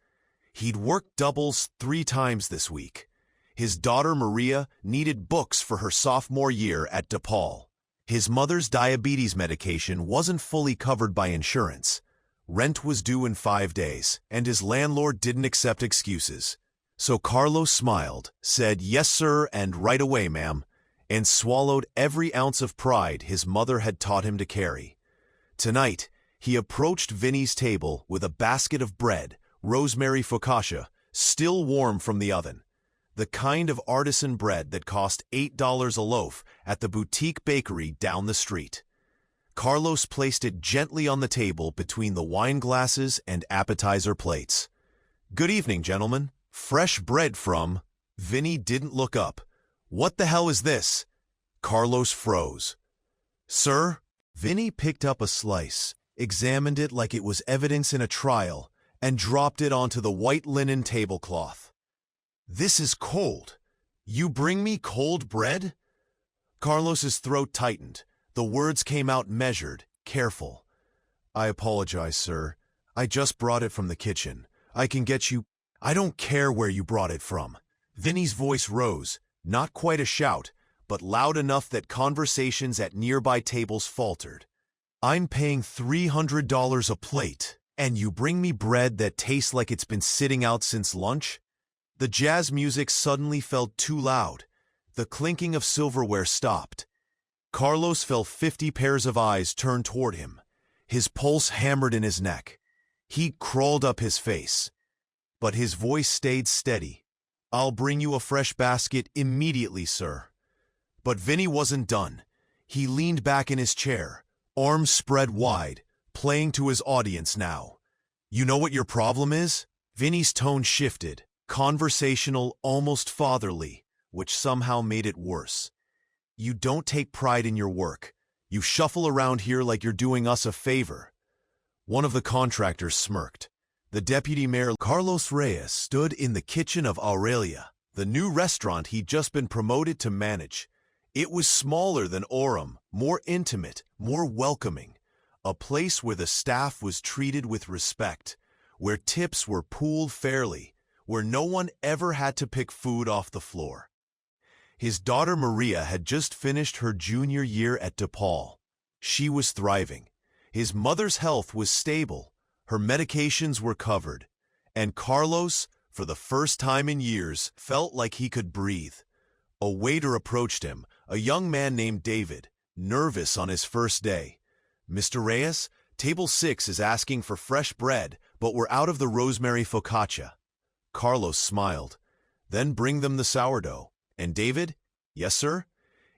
He'd worked doubles 3 times this week. His daughter Maria needed books for her sophomore year at DePaul. His mother's diabetes medication wasn't fully covered by insurance. Rent was due in 5 days, and his landlord didn't accept excuses. So Carlos smiled, said yes sir and right away ma'am, and swallowed every ounce of pride his mother had taught him to carry. Tonight, he approached Vinny's table with a basket of bread, rosemary focaccia, still warm from the oven. The kind of artisan bread that cost $8 a loaf at the boutique bakery down the street. Carlos placed it gently on the table between the wine glasses and appetizer plates. "Good evening, gentlemen. Fresh bread from..." Vinny didn't look up. "What the hell is this?" Carlos froze. "Sir?" Vinny picked up a slice, examined it like it was evidence in a trial, and dropped it onto the white linen tablecloth. "This is cold. You bring me cold bread?" Carlos's throat tightened. The words came out measured, careful. "I apologize, sir. I just brought it from the kitchen. I can get you..." "I don't care where you brought it from." Vinny's voice rose, not quite a shout, but loud enough that conversations at nearby tables faltered. "I'm paying $300 a plate, and you bring me bread that tastes like it's been sitting out since lunch?" The jazz music suddenly felt too loud. The clinking of silverware stopped. Carlos felt 50 pairs of eyes turn toward him. His pulse hammered in his neck. Heat crawled up his face. But his voice stayed steady. "I'll bring you a fresh basket immediately, sir." But Vinny wasn't done. He leaned back in his chair, arms spread wide, playing to his audience now. "You know what your problem is?" Vinny's tone shifted, conversational, almost fatherly, which somehow made it worse. "You don't take pride in your work. You shuffle around here like you're doing us a favor." One of the contractors smirked. The deputy mayor, Carlos Reyes, stood in the kitchen of Aurelia, the new restaurant he'd just been promoted to manage. It was smaller than Orem, more intimate, more welcoming. A place where the staff was treated with respect, where tips were pooled fairly, where no one ever had to pick food off the floor. His daughter Maria had just finished her junior year at DePaul. She was thriving. His mother's health was stable. Her medications were covered. And Carlos, for the first time in years, felt like he could breathe. A waiter approached him, a young man named David, nervous on his first day. "Mr. Reyes, Table 6 is asking for fresh bread, but we're out of the rosemary focaccia. Carlos smiled. Then bring them the sourdough. And David? Yes, sir?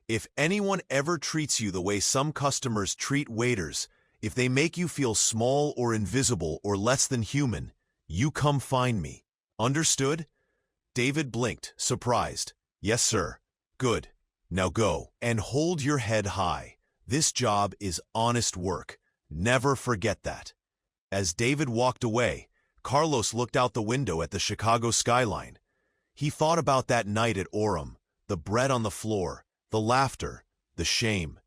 If anyone ever treats you the way some customers treat waiters, if they make you feel small or invisible or less than human, you come find me. Understood? David blinked, surprised. Yes, sir. Good. Now go, and hold your head high. This job is honest work. Never forget that. As David walked away, Carlos looked out the window at the Chicago skyline. He thought about that night at Orem, the bread on the floor, the laughter, the shame.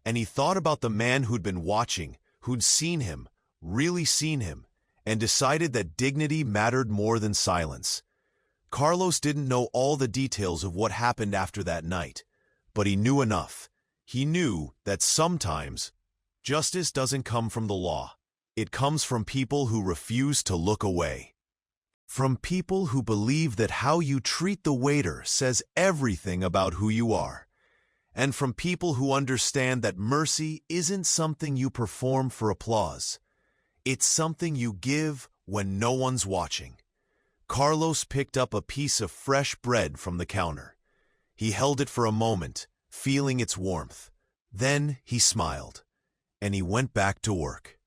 And he thought about the man who'd been watching, who'd seen him, really seen him, and decided that dignity mattered more than silence. Carlos didn't know all the details of what happened after that night, but he knew enough. He knew that sometimes justice doesn't come from the law. It comes from people who refuse to look away. From people who believe that how you treat the waiter says everything about who you are. And from people who understand that mercy isn't something you perform for applause. It's something you give when no one's watching. Carlos picked up a piece of fresh bread from the counter. He held it for a moment, feeling its warmth. Then he smiled, and he went back to work.